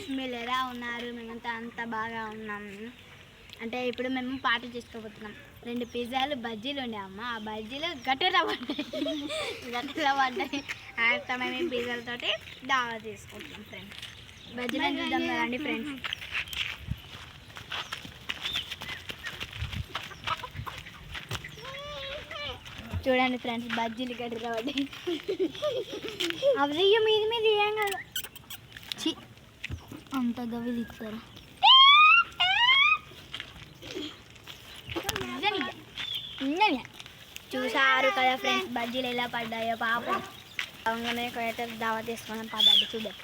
Friends, మీరు ఎలా ఉన్నారు? మేమంతా అంత బాగా ఉన్నాము. అంటే ఇప్పుడు మేము పార్టీ చేసుకోబోతున్నాం. 2 పిజ్జాలు బజ్జీలు ఉండే అమ్మ, ఆ బజ్జీలు గట్టిగా పడ్డాయి. అంతా మేము పిజ్జాలతోటి దావా తీసుకుంటున్నాం ఫ్రెండ్స్. బజ్జీలు చూద్దాం కదండి ఫ్రెండ్స్. చూడండి ఫ్రెండ్స్, బజ్జీలు గట్టిగా పడ్డాయి. అవి మీద ఏం కాదు. అంత గవి తీస్తారు. చూసారు కదా ఫ్రెండ్స్, బజ్జీలు ఎలా పడ్డాయో పాపం. అవగానే కొయ్యట దావా తీసుకున్నాం. పడ్డాడు చూద్దాం.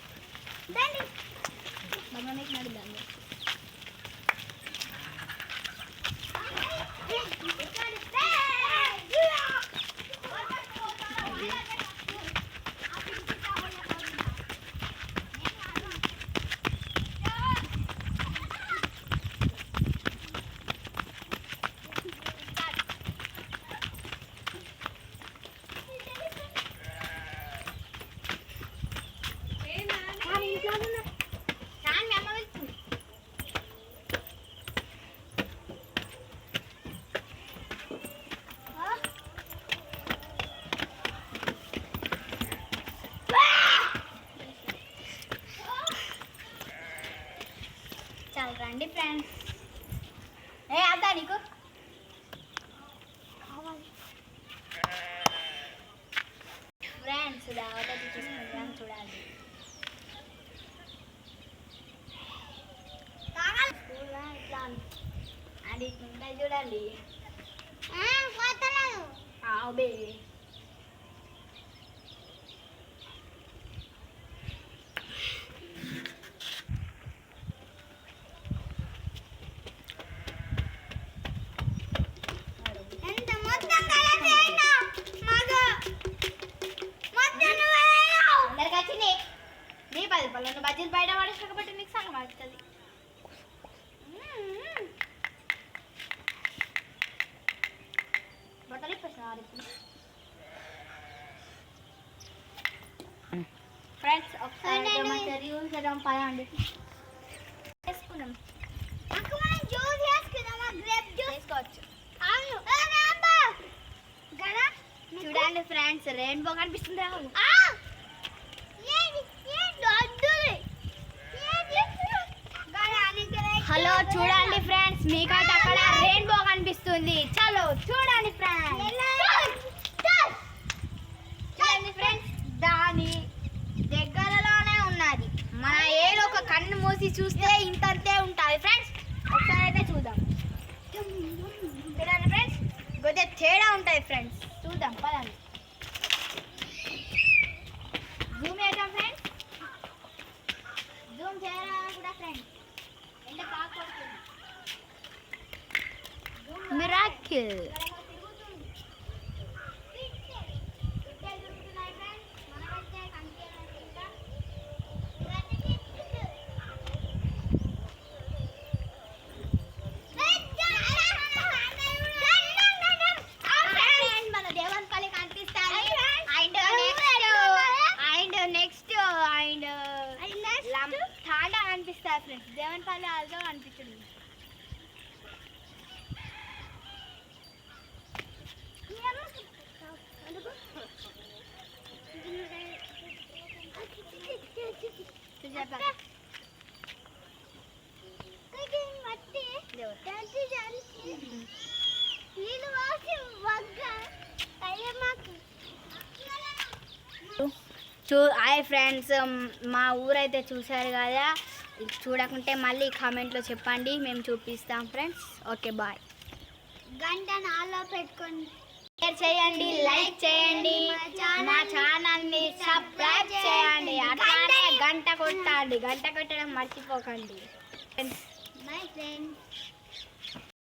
రండి ఫ్రెండ్స్. అద్దా నీకు ఫ్రెండ్స్ దావత చూసుకుంటాం. చూడాలి ఇట్లా అది ఉంటాయి చూడండి. బేబీ బజ్జీలు బయట పడేసిన కాబట్టి నీకు సగం అవుతుంది. బట్టలు ఇప్పేసిన ఫ్రెండ్స్. ఒకసారి చూసేద్దాం పదండి. వేసుకున్నాం వేసుకోవచ్చు. చూడండి ఫ్రెండ్స్, రెయిన్బో కనిపిస్తుంది. హలో చూడండి ఫ్రెండ్స్, మీకైతే అక్కడ రెయిన్బో కనిపిస్తుంది. చలో చూడండి ఫ్రెండ్స్. చూడండి ఫ్రెండ్స్, దాని దగ్గరలోనే ఉన్నది. మన ఏదో ఒక కన్ను మూసి చూస్తే ఇంతంతే ఉంటుంది ఫ్రెండ్స్. ఒకసారి అయితే చూద్దాం. చూడండి ఫ్రెండ్స్, కొద్దిగా తేడా ఉంటుంది ఫ్రెండ్స్. చూద్దాం పదండి. జూమ్ చేద్దాం ఫ్రెండ్స్. జూమ్ చేయరా కూడా ఫ్రెండ్స్. Miracle. అనిపిస్తారు ఫ్రెండ్స్. దేవనపల్లి ఆల్సో అనిపించింది. హాయ్ ఫ్రెండ్స్, మా ఊరైతే చూసారు కదా. చూడకుంటే మళ్ళీ కామెంట్లో చెప్పండి, మేము చూపిస్తాం ఫ్రెండ్స్. Okay bye. గంటను ఆన్లో పెట్టుకొని షేర్ చేయండి, లైక్ చేయండి, మా ఛానల్ని సబ్స్క్రైబ్ చేయండి. అట్లానే గంట కొట్టండి. గంట కొట్టడం మర్చిపోకండి ఫ్రెండ్స్. Bye friends.